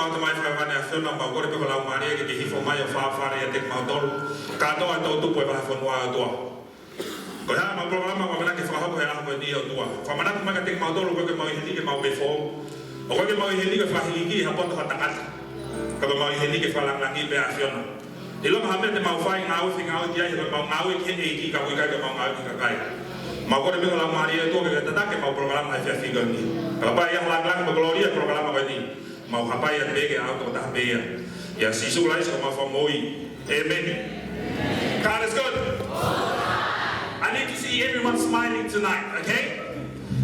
mau te mai whaiwane a whina mau kore peko lau maria ke hifo mai o whaafare a te mau tolu. Katoa tau tupu e waha whanua o tua. Ko hea mau programa wa mana ke whakahopo he aho ni o tua. Whamana kumaka te mau tolu koe mau iheni ke mau befo. O koe mau iheni ke whahiki ha poto hatangata. Koe mau iheni ke whalangangi pe a whina. I longa hame te mau whai ngau whi ngau ki ai mau ngau e kene i ki ka wikai ke mau ngau ki ka kai. Mau kore peko lau maria e tua ke tatake mau programa e whiawhiga ni. Kapai yang lang-lang mo gloria programa ko ni. Mau hapai at bege auto tahbeya. Ya sisu lai sa mau famoi. Amen. God is good. I need to see everyone smiling tonight, okay?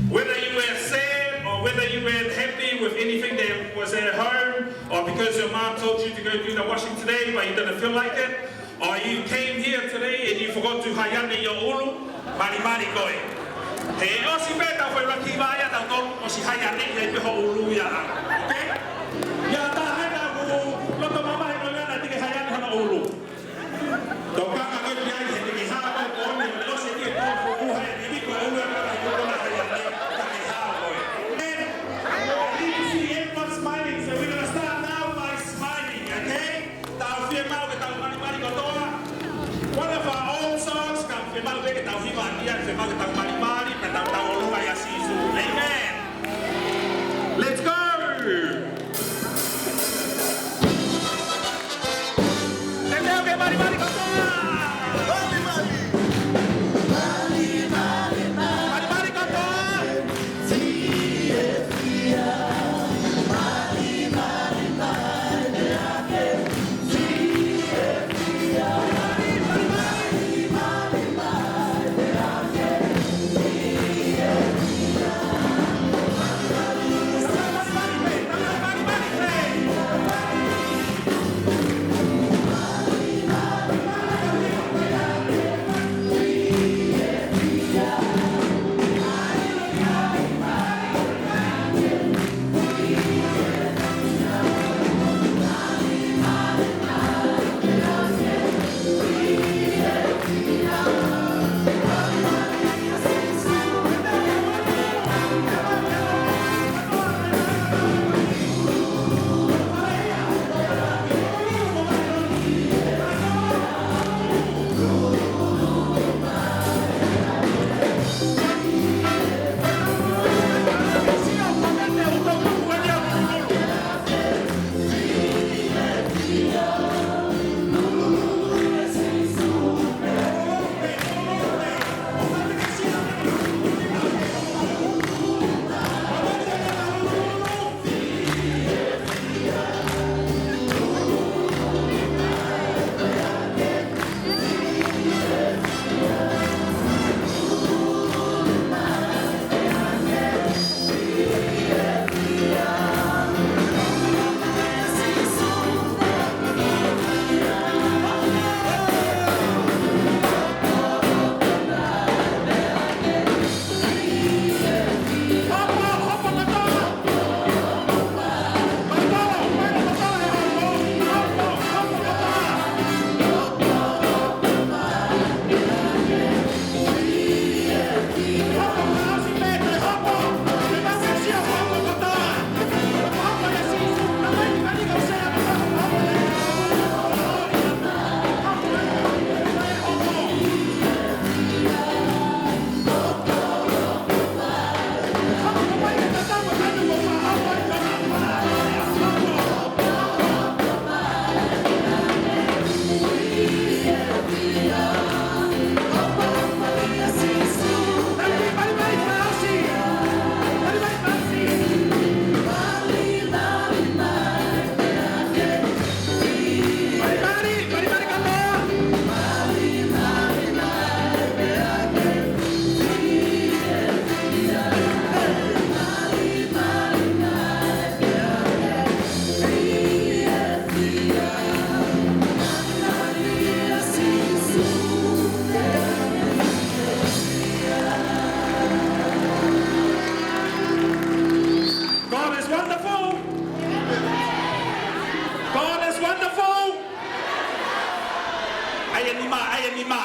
Whether you were sad or whether you were happy with anything that was at home, or because your mom told you to go do the washing today but you didn't feel like it, or you came here today and you forgot to hayane your ulu, mari koi. He osi beta foi raki vaya da tolu osi hayane he peho ulu ya. Okay? Ya ta hana ulu, loto mama he no na tike hayane hana ulu. Toka ka ko ya he tike ha ko ko ni lo se ke ko ku he ni ko ulu na ko na hayane ka ke ha ko. And I need to see everyone smiling, so we're gonna start now by smiling, okay? Ta fie mau ke ta mari ko toa. One of our old songs ka fie mau ke ta hiwa dia fie mau ke ta mari. Amen. Let's go.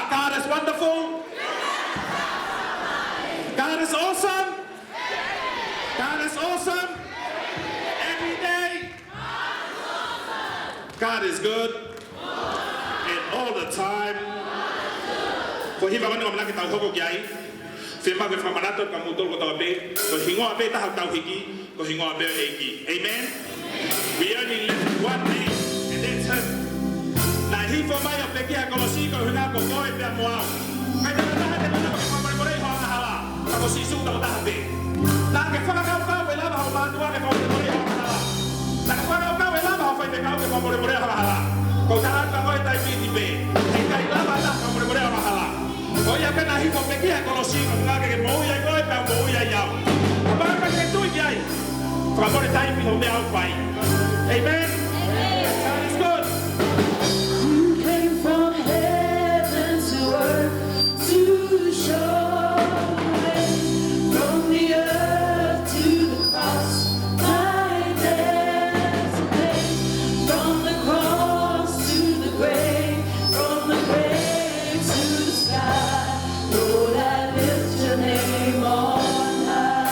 God is wonderful. God is awesome. God is awesome. Every day. God is good. And all the time. Ko hiva mani mamlaki tau hoko kiai. Fema ke famanato ka mutol ko tau be. Ko hingoa be ta tau hiki. Ko hingoa be eki. Amen. We only live one day, and that's him. Na hiva mai o peki ha kolosi ko hina ko koe pe moa. Kai te taha te mana ko mamai ko rei ho hala. Ka ko sisu ta ta be. Na ke faka ka ka be lava ho ma tua ke ko te rei ho hala. Na ke faka ka be lava ho fai te ka ke ko mo rei ho hala. Ko ta ka ko tai piti be. E kai lava ta ka mo rei ho hala. Oia pena hipo pekia conocido, nga que moia e goe pa moia iau. Abanga que tu iai. For amore tai mi honde au pai. Amen. God is good. You came from heaven to earth to show the way. From the earth to the cross, my debt to pay. From the cross to the grave, from the grave to the sky. Lord, I lift your name on high.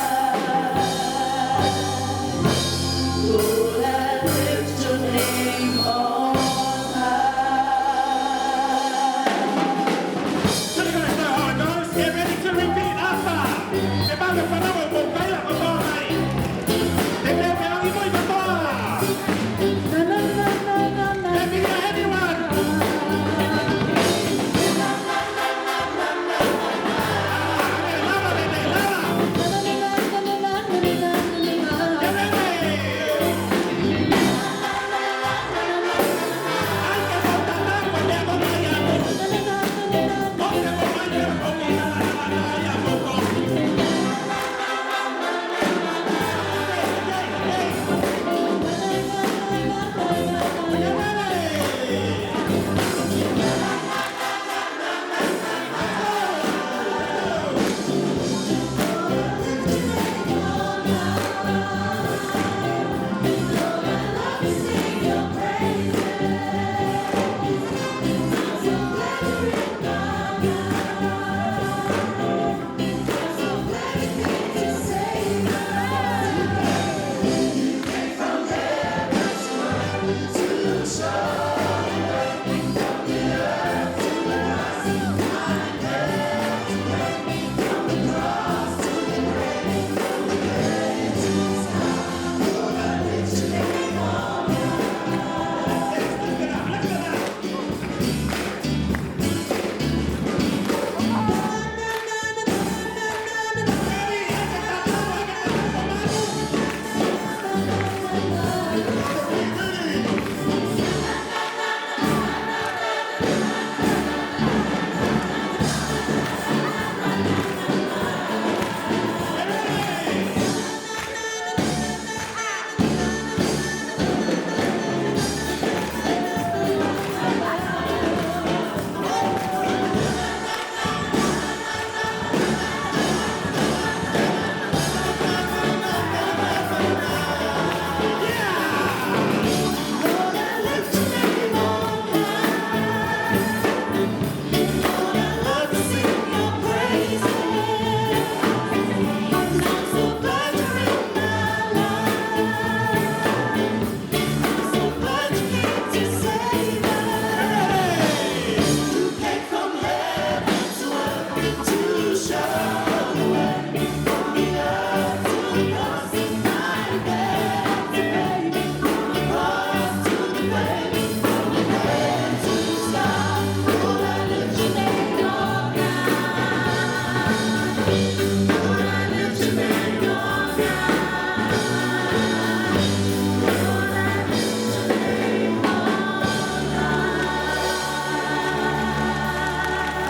Lord, I lift your name on high. So you're gonna know how it goes. Get ready to repeat after. The Bible for now will go back on all night. The devil will give you the Na na na na na na. Let me hear anyone.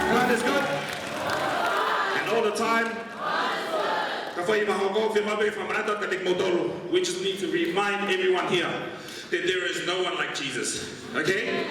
God is good. And all the time. We just need to remind everyone here that there is no one like Jesus. Okay?